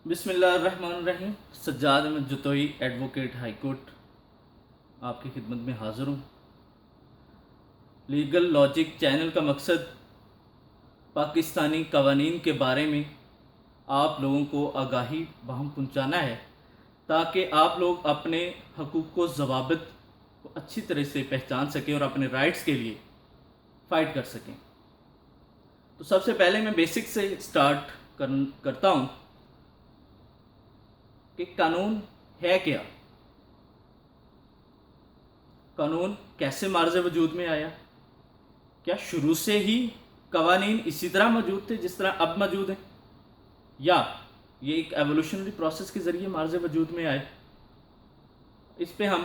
بسم اللہ الرحمن الرحیم. Sajjad Ahmed Jatoi advocate high court آپ کی خدمت میں حاضر ہوں. لیگل لاجک چینل کا مقصد پاکستانی قوانین کے بارے میں آپ لوگوں کو آگاہی بہم پہنچانا ہے تاکہ آپ لوگ اپنے حقوق و ضوابط کو اچھی طرح سے پہچان سکیں اور اپنے رائٹس کے لیے فائٹ کر سکیں. تو سب سے پہلے میں بیسک سے سٹارٹ کرتا ہوں کہ قانون ہے کیا. قانون کیسے معرض وجود میں آیا؟ کیا شروع سے ہی قوانین اسی طرح موجود تھے جس طرح اب موجود ہیں، یا یہ ایک ایوولوشنری پروسیس کے ذریعے معرض وجود میں آئے؟ اس پہ ہم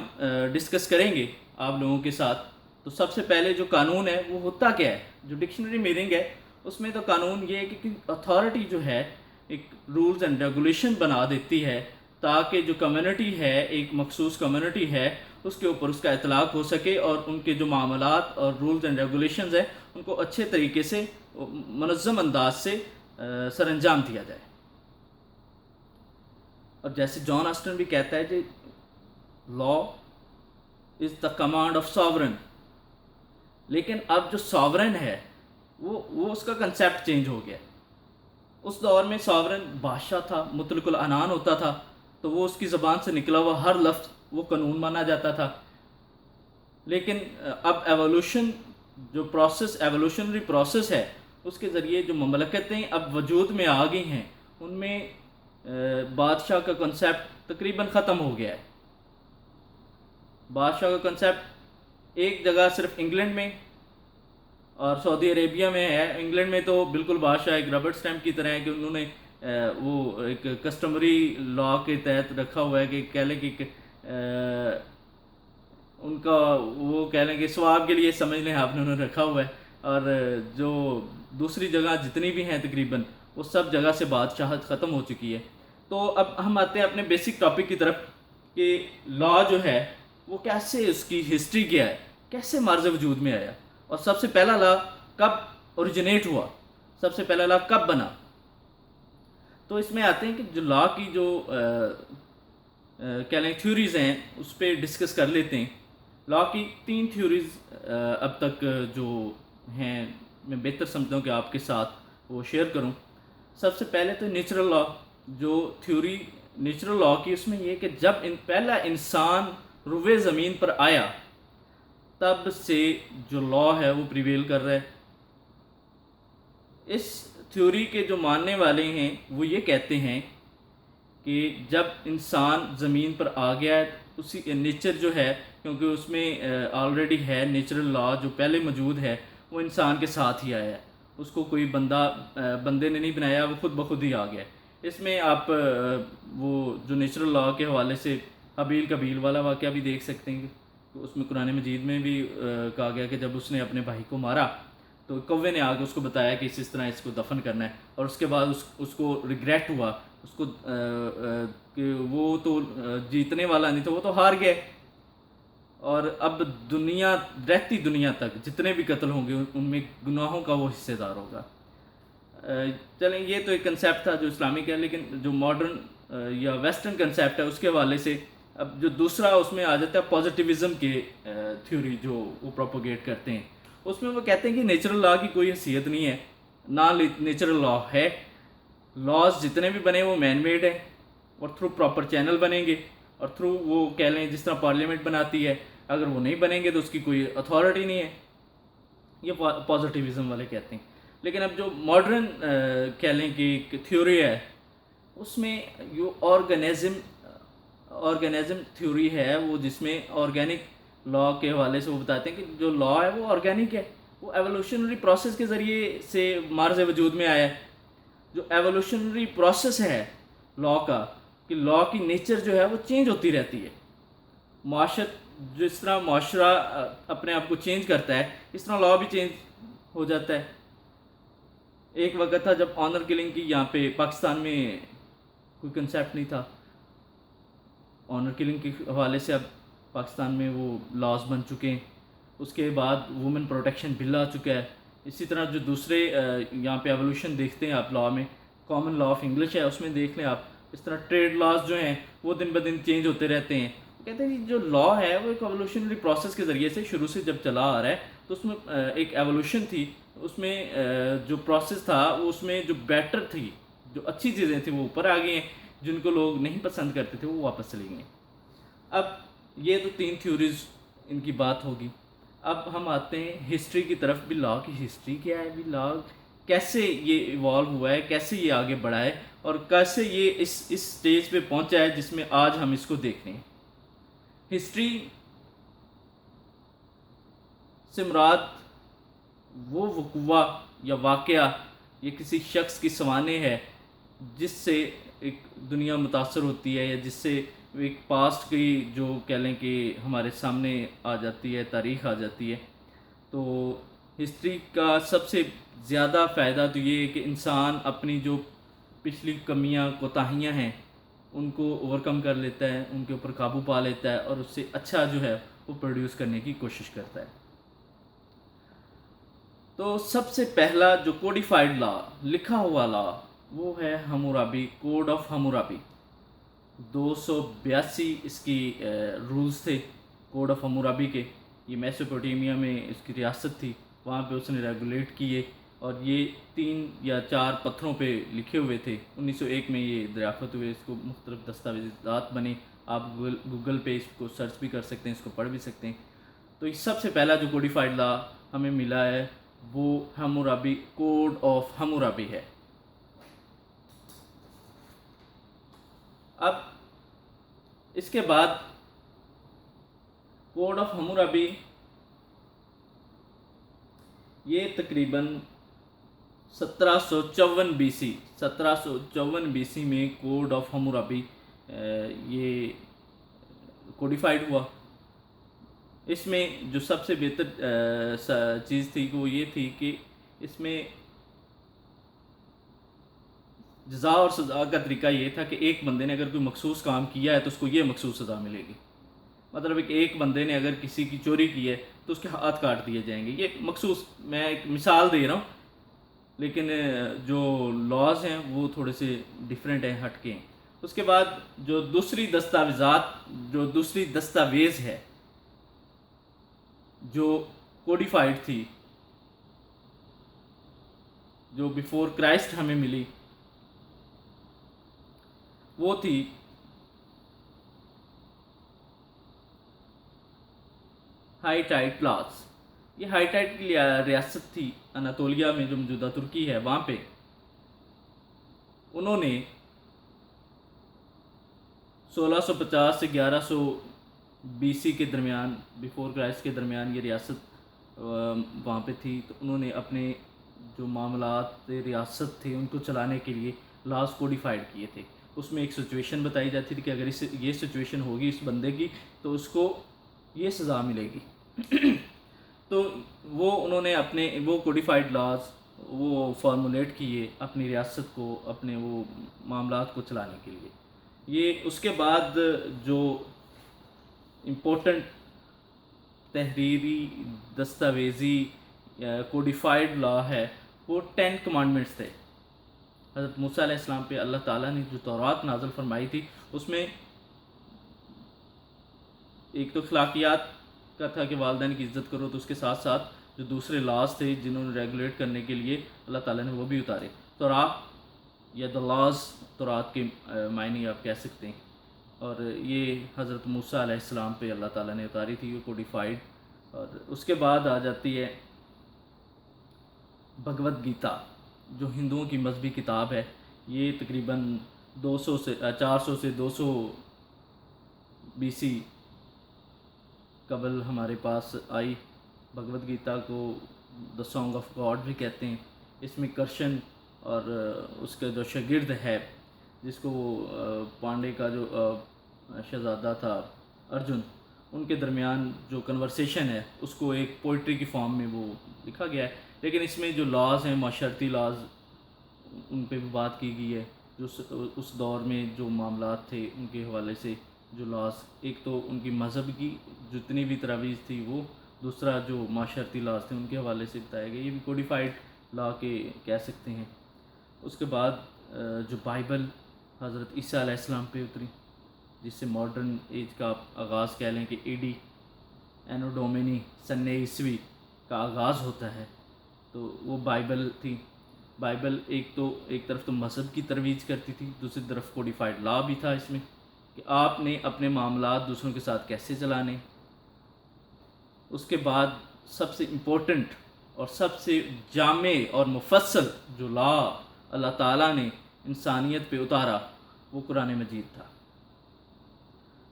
ڈسکس کریں گے آپ لوگوں کے ساتھ. تو سب سے پہلے جو قانون ہے وہ ہوتا کیا ہے؟ جو ڈکشنری میننگ ہے اس میں تو قانون یہ ہے کہ اتھارٹی جو ہے ایک رولز اینڈ ریگولیشن بنا دیتی ہے تاکہ جو کمیونٹی ہے، ایک مخصوص کمیونٹی ہے، اس کے اوپر اس کا اطلاق ہو سکے اور ان کے جو معاملات اور رولز اینڈ ریگولیشنز ہیں ان کو اچھے طریقے سے منظم انداز سے سر انجام دیا جائے. اور جیسے جان آسٹن بھی کہتا ہے کہ لا از دا کمانڈ آف ساورن. لیکن اب جو ساورن ہے وہ اس کا کنسیپٹ چینج ہو گیا. اس دور میں ساورن بادشاہ تھا، مطلق العنان ہوتا تھا، تو وہ اس کی زبان سے نکلا ہوا ہر لفظ وہ قانون مانا جاتا تھا. لیکن اب ایوولوشن جو پروسیس، ایوولوشنری پروسیس ہے، اس کے ذریعے جو مملکتیں اب وجود میں آ گئی ہیں ان میں بادشاہ کا کنسیپٹ تقریباً ختم ہو گیا ہے. بادشاہ کا کنسیپٹ ایک جگہ صرف انگلینڈ میں اور سعودی عربیہ میں ہے. انگلینڈ میں تو بالکل بادشاہ ایک ربڑ سٹیمپ کی طرح ہے کہ انہوں نے وہ ایک کسٹمری لا کے تحت رکھا ہوا ہے کہ کہہ لیں کہ ان کا وہ کہہ لیں کہ ثواب کے لیے سمجھ لیں آپ نے انہوں نے رکھا ہوا ہے. اور جو دوسری جگہ جتنی بھی ہیں تقریباً وہ سب جگہ سے بادشاہت ختم ہو چکی ہے. تو اب ہم آتے ہیں اپنے بیسک ٹاپک کی طرف کہ لا جو ہے وہ کیسے، اس کی ہسٹری کیا ہے، کیسے معرض وجود میں آیا، اور سب سے پہلا لا کب اوریجنیٹ ہوا، سب سے پہلا لا کب بنا. تو اس میں آتے ہیں کہ جو لا کی جو کہہ لیں تھیوریز ہیں اس پہ ڈسکس کر لیتے ہیں. لا کی 3 تھیوریز اب تک جو ہیں میں بہتر سمجھتا ہوں کہ آپ کے ساتھ وہ شیئر کروں. سب سے پہلے تو نیچرل لا، جو تھیوری نیچرل لا کی، اس میں یہ کہ جب پہلا انسان روئے زمین پر آیا تب سے جو لا ہے وہ پریویل کر رہا ہے. اس تھیوری کے جو ماننے والے ہیں وہ یہ کہتے ہیں کہ جب انسان زمین پر آ گیا ہے اسی نیچر جو ہے، کیونکہ اس میں آلریڈی ہے نیچرل لا جو پہلے موجود ہے، وہ انسان کے ساتھ ہی آیا ہے. اس کو کوئی بندے نے نہیں بنایا، وہ خود بخود ہی آ گیا. اس میں آپ وہ جو نیچرل لا کے حوالے سے حابیل قابیل والا واقعہ بھی دیکھ سکتے ہیں کہ اس میں قرآن مجید میں بھی کہا گیا کہ جب اس نے اپنے بھائی کو مارا تو کوے نے آ کے اس کو بتایا کہ اس طرح اس کو دفن کرنا ہے، اور اس کے بعد اس کو ریگریٹ ہوا، اس کو کہ وہ تو جیتنے والا نہیں تھا، وہ تو ہار گئے. اور اب دنیا، رہتی دنیا تک جتنے بھی قتل ہوں گے ان میں گناہوں کا وہ حصے دار ہوگا. چلیں یہ تو ایک کنسیپٹ تھا جو اسلامک ہے. لیکن جو ماڈرن یا ویسٹرن کنسیپٹ ہے اس کے حوالے سے اب جو دوسرا اس میں آ جاتا ہے پازیٹیوزم کے تھیوری جو وہ پروپوگیٹ کرتے ہیں. اس میں وہ کہتے ہیں کہ نیچرل لا کی کوئی حیثیت نہیں ہے، نہ نیچرل لا ہے. لاز جتنے بھی بنے وہ مین میڈ ہیں اور تھرو پراپر چینل بنیں گے، اور تھرو وہ کہہ لیں جس طرح پارلیمنٹ بناتی ہے، اگر وہ نہیں بنیں گے تو اس کی کوئی اتھارٹی نہیں ہے. یہ پازیٹیوزم والے کہتے ہیں. لیکن اب جو ماڈرن کہہ لیں کہ ایک تھیوری ہے اس میں جو آرگینزم تھیوری ہے، وہ جس میں آرگینک لا کے حوالے سے وہ بتاتے ہیں کہ جو لا ہے وہ آرگینک ہے، وہ ایوولوشنری پروسیس کے ذریعے سے معرض وجود میں آیا ہے. جو ایوولوشنری پروسیس ہے لا کا، کہ لا کی نیچر جو ہے وہ چینج ہوتی رہتی ہے. معاشرت جس طرح معاشرہ اپنے آپ کو چینج کرتا ہے اس طرح لا بھی چینج ہو جاتا ہے. ایک وقت تھا جب آنر کلنگ کی یہاں پہ پاکستان میں کوئی کنسیپٹ نہیں تھا. آنر کلنگ کے حوالے سے اب پاکستان میں وہ لاز بن چکے ہیں. اس کے بعد وومن پروٹیکشن بل آ چکا ہے. اسی طرح جو دوسرے یہاں پہ ایوولوشن دیکھتے ہیں آپ لا میں، کامن لا آف انگلش ہے اس میں دیکھ لیں آپ اس طرح ٹریڈ لاز جو ہیں وہ دن بدن چینج ہوتے رہتے ہیں. کہتے ہیں جو لا ہے وہ ایک ایوولوشنری پروسیس کے ذریعے سے شروع سے جب چلا آ رہا ہے تو اس میں ایک ایوولوشن تھی. اس میں جو پروسیس تھا وہ اس میں جو بیٹر تھی، جو اچھی چیزیں تھیں وہ اوپر آ گئی ہیں، جن کو لوگ نہیں پسند کرتے تھے وہ واپس چلی گئیں. اب یہ تو 3 تھیوریز ان کی بات ہوگی. اب ہم آتے ہیں ہسٹری کی طرف. بھی لا کی ہسٹری کیا ہے، بھی لا کیسے یہ ایوالو ہوا ہے، کیسے یہ آگے بڑھا ہے، اور کیسے یہ اس سٹیج پہ پہنچا ہے جس میں آج ہم اس کو دیکھ رہے ہیں. ہسٹری سے مراد وہ وقوع یا واقعہ یا کسی شخص کی سوانح ہے جس سے ایک دنیا متاثر ہوتی ہے، یا جس سے ایک پاسٹ کی جو کہہ لیں کہ ہمارے سامنے آ جاتی ہے، تاریخ آ جاتی ہے. تو ہسٹری کا سب سے زیادہ فائدہ تو یہ ہے کہ انسان اپنی جو پچھلی کمیاں کوتاہیاں ہیں ان کو اوورکم کر لیتا ہے، ان کے اوپر قابو پا لیتا ہے، اور اس سے اچھا جو ہے وہ پروڈیوس کرنے کی کوشش کرتا ہے. تو سب سے پہلا جو کوڈیفائڈ لا، لکھا ہوا لا، وہ ہے حمورابی، کوڈ آف حمورابی. 282 اس کی رولز تھے کوڈ آف حمورابی کے. یہ میسوپوٹیمیا میں اس کی ریاست تھی، وہاں پہ اس نے ریگولیٹ کیے، اور یہ 3 یا 4 پتھروں پہ لکھے ہوئے تھے. 1901 میں یہ دریافت ہوئے. اس کو مختلف دستاویزات بنے. آپ گوگل پہ اس کو سرچ بھی کر سکتے ہیں، اس کو پڑھ بھی سکتے ہیں. تو یہ سب سے پہلا جو کوڈیفائڈ لا ہمیں ملا ہے وہ حمورابی، کوڈ آف حمورابی ہے. اب اس کے بعد کوڈ آف حمورابی یہ تقریباً 1754 بی سی میں کوڈ آف حمورابی یہ کوڈیفائڈ ہوا. اس میں جو سب سے بہتر چیز تھی وہ یہ تھی کہ اس میں جزا اور سزا کا طریقہ یہ تھا کہ ایک بندے نے اگر کوئی مخصوص کام کیا ہے تو اس کو یہ مخصوص سزا ملے گی. مطلب ایک بندے نے اگر کسی کی چوری کی ہے تو اس کے ہاتھ کاٹ دیے جائیں گے. یہ مخصوص، میں ایک مثال دے رہا ہوں، لیکن جو لاز ہیں وہ تھوڑے سے ڈیفرنٹ ہیں، ہٹ کے ہیں. اس کے بعد جو دوسری دستاویز ہے جو کوڈیفائڈ تھی، جو بیفور کرائسٹ ہمیں ملی، وہ تھی ہائٹائٹ لاز. یہ ہائٹائٹ کی ریاست تھی اناتولیا میں جو موجودہ ترکی ہے. وہاں پہ انہوں نے 1650 سے 1100 بی سی کے درمیان، بیفور کرائسٹ کے درمیان یہ ریاست وہاں پہ تھی. تو انہوں نے اپنے جو معاملات ریاست تھے ان کو چلانے کے لیے لاز کوڈیفائڈ کیے تھے. اس میں ایک سچویشن بتائی جاتی تھی کہ اگر یہ سچویشن ہوگی اس بندے کی تو اس کو یہ سزا ملے گی. تو وہ انہوں نے اپنے وہ کوڈیفائڈ لاز وہ فارمولیٹ کیے اپنی ریاست کو، اپنے وہ معاملات کو چلانے کے لیے. یہ اس کے بعد جو امپورٹنٹ تحریری دستاویزی کوڈیفائڈ لا ہے وہ 10 کمانڈمنٹس تھے. حضرت موسیٰ علیہ السلام پہ اللہ تعالیٰ نے جو تورات نازل فرمائی تھی اس میں ایک تو اخلاقیات کا تھا کہ والدین کی عزت کرو، تو اس کے ساتھ ساتھ جو دوسرے لاز تھے جنہوں نے ریگولیٹ کرنے کے لیے اللہ تعالیٰ نے وہ بھی اتارے. تورات یا دا لاز، تورات کے معنی آپ کہہ سکتے ہیں، اور یہ حضرت موسیٰ علیہ السلام پہ اللہ تعالیٰ نے اتاری تھی وہ کوڈیفائڈ. اور اس کے بعد آ جاتی ہے بھگوت گیتا جو ہندوؤں کی مذہبی کتاب ہے. یہ تقریباً 400 سے 200 بی سی قبل ہمارے پاس آئی. بھگوت گیتا کو دا سانگ آف گاڈ بھی کہتے ہیں. اس میں کرشن اور اس کا جو شاگرد ہے جس کو پانڈے کا جو شہزادہ تھا ارجن، ان کے درمیان جو کنورسیشن ہے اس کو ایک پوئٹری کی فارم میں وہ لکھا گیا ہے. لیکن اس میں جو لاز ہیں، معاشرتی لاز، ان پہ بھی بات کی گئی ہے. جو اس دور میں جو معاملات تھے ان کے حوالے سے جو لاز، ایک تو ان کی مذہب کی جتنی بھی تراویز تھی وہ، دوسرا جو معاشرتی لاز تھے ان کے حوالے سے بتایا گیا. یہ بھی کوڈیفائڈ لا کے کہہ سکتے ہیں. اس کے بعد جو بائبل حضرت عیسیٰ علیہ السلام پہ اتری، جس سے ماڈرن ایج کا آپ آغاز کہہ لیں کہ اے ڈی اینو ڈومینی سن عیسوی کا آغاز ہوتا ہے۔ تو وہ بائبل تھی۔ بائبل ایک طرف تو مذہب کی ترویج کرتی تھی، دوسری طرف کوڈیفائڈ لا بھی تھا اس میں کہ آپ نے اپنے معاملات دوسروں کے ساتھ کیسے چلانے۔ اس کے بعد سب سے امپورٹنٹ اور سب سے جامع اور مفصل جو لا اللہ تعالیٰ نے انسانیت پہ اتارا وہ قرآن مجید تھا۔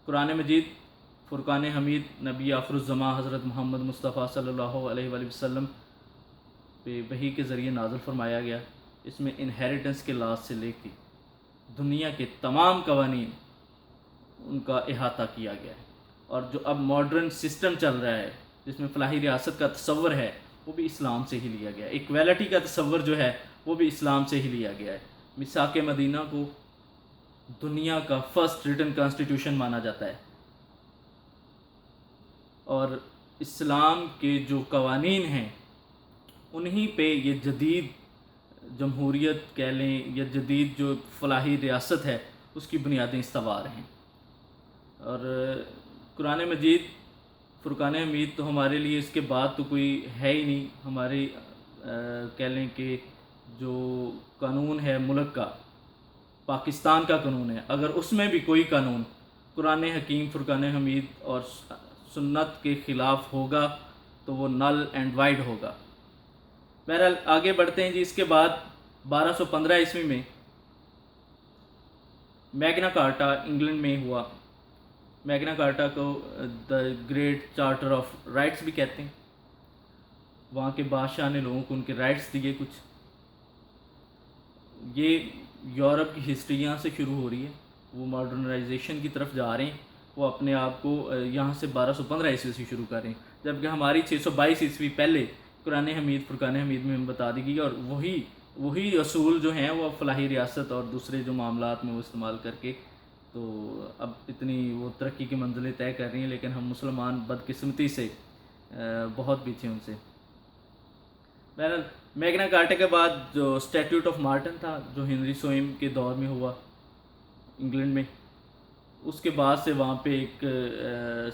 قرآن مجید فرقان حمید نبی آخر الزماں حضرت محمد مصطفیٰ صلی اللہ علیہ وآلہ وسلم پہ وحی کے ذریعے نازل فرمایا گیا۔ اس میں انہیریٹنس کے لاز سے لے کے دنیا کے تمام قوانین ان کا احاطہ کیا گیا ہے، اور جو اب ماڈرن سسٹم چل رہا ہے جس میں فلاحی ریاست کا تصور ہے وہ بھی اسلام سے ہی لیا گیا ہے۔ ایکویلٹی کا تصور جو ہے وہ بھی اسلام سے ہی لیا گیا ہے۔ میثاق مدینہ کو دنیا کا فرسٹ ریٹن کانسٹیٹیوشن مانا جاتا ہے، اور اسلام کے جو قوانین ہیں انہی پہ یہ جدید جمہوریت کہہ لیں یا جدید جو فلاحی ریاست ہے اس کی بنیادیں استوار ہیں۔ اور قرآن مجید فرقان حمید تو ہمارے لیے اس کے بعد تو کوئی ہے ہی نہیں۔ ہماری کہہ لیں کہ جو قانون ہے ملک کا، پاکستان کا قانون ہے، اگر اس میں بھی کوئی قانون قرآن حکیم فرقان حمید اور سنت کے خلاف ہوگا تو وہ نل اینڈ وائڈ ہوگا۔ بہرحال آگے بڑھتے ہیں جی۔ اس کے بعد 1215 عیسوی میں میگنا کارٹا انگلینڈ میں ہوا۔ میگنا کارٹا کو the great charter of rights بھی کہتے ہیں۔ وہاں کے بادشاہ نے لوگوں کو ان کے رائٹس دیے کچھ۔ یہ یورپ کی ہسٹری یہاں سے شروع ہو رہی ہے، وہ ماڈرنائزیشن کی طرف جا رہے ہیں، وہ اپنے آپ کو یہاں سے 1215 عیسوی سے شروع کر رہے ہیں، جبکہ ہماری 622 عیسوی پہلے قرآن حمید فرقان حمید میں ہم بتا دی گئی، اور وہی اصول جو ہیں وہ فلاحی ریاست اور دوسرے جو معاملات میں وہ استعمال کر کے تو اب اتنی وہ ترقی کی منزلیں طے کر رہی ہیں، لیکن ہم مسلمان بدقسمتی سے بہت پیچھے ان سے۔ بہرحال میگنا کارٹا کے بعد جو اسٹیٹیوٹ آف مارٹن تھا جو ہنری سوئم کے دور میں ہوا انگلینڈ میں، اس کے بعد سے وہاں پہ ایک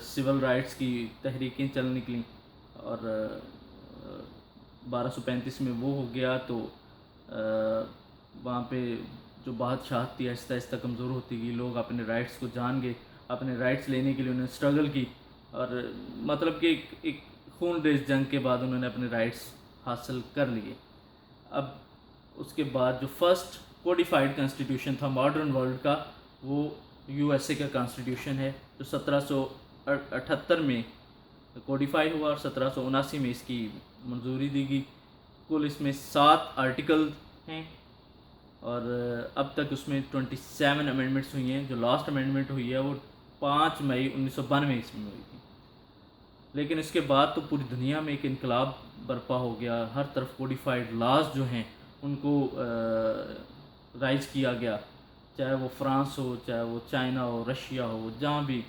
سول رائٹس کی تحریکیں چل نکلیں، اور 1235 میں وہ ہو گیا تو وہاں پہ جو بادشاہت تھی آہستہ آہستہ کمزور ہوتی گئی، لوگ اپنے رائٹس کو جان گئے، اپنے رائٹس لینے کے لیے انہوں نے اسٹرگل کی، اور مطلب کہ ایک خون ریز جنگ کے بعد انہوں نے اپنے رائٹس حاصل کر لیے۔ اب اس کے بعد جو فرسٹ کوڈیفائڈ کانسٹیٹیوشن تھا ماڈرن ورلڈ کا وہ یو ایس اے کا کانسٹیٹیوشن ہے، جو 1778 میں کوڈیفائی ہوا اور 1779 میں اس کی منظوری دی گئی۔ کل اس میں 7 آرٹیکل ہیں، اور اب تک اس میں 27 امینڈمنٹس ہوئی ہیں۔ جو لاسٹ امینڈمنٹ ہوئی ہے وہ 5 مئی 1992 عیسوی میں ہوئی تھی، لیکن اس کے بعد تو پوری دنیا میں ایک انقلاب برپا ہو گیا۔ ہر طرف کوڈیفائڈ لاز جو ہیں ان کو رائز کیا گیا، چاہے وہ فرانس ہو، چاہے وہ چائنا ہو، رشیا ہو، جہاں بھی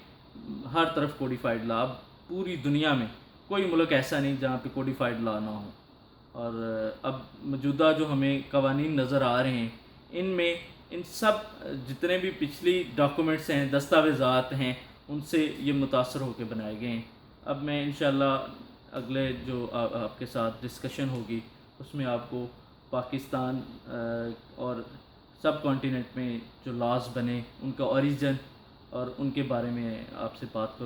ہر طرف کوڈیفائڈ لا۔ اب پوری دنیا میں کوئی ملک ایسا نہیں جہاں پہ کوڈیفائڈ لا نہ ہو، اور اب موجودہ جو ہمیں قوانین نظر آ رہے ہیں ان سب جتنے بھی پچھلی ڈاکومنٹس ہیں، دستاویزات ہیں، ان سے یہ متاثر ہو کے بنائے گئے ہیں۔ اب میں انشاءاللہ اگلے جو آپ کے ساتھ ڈسکشن ہوگی اس میں آپ کو پاکستان اور سب کانٹیننٹ میں جو لاز بنے ان کا اوریجن اور ان کے بارے میں آپ سے بات کروں۔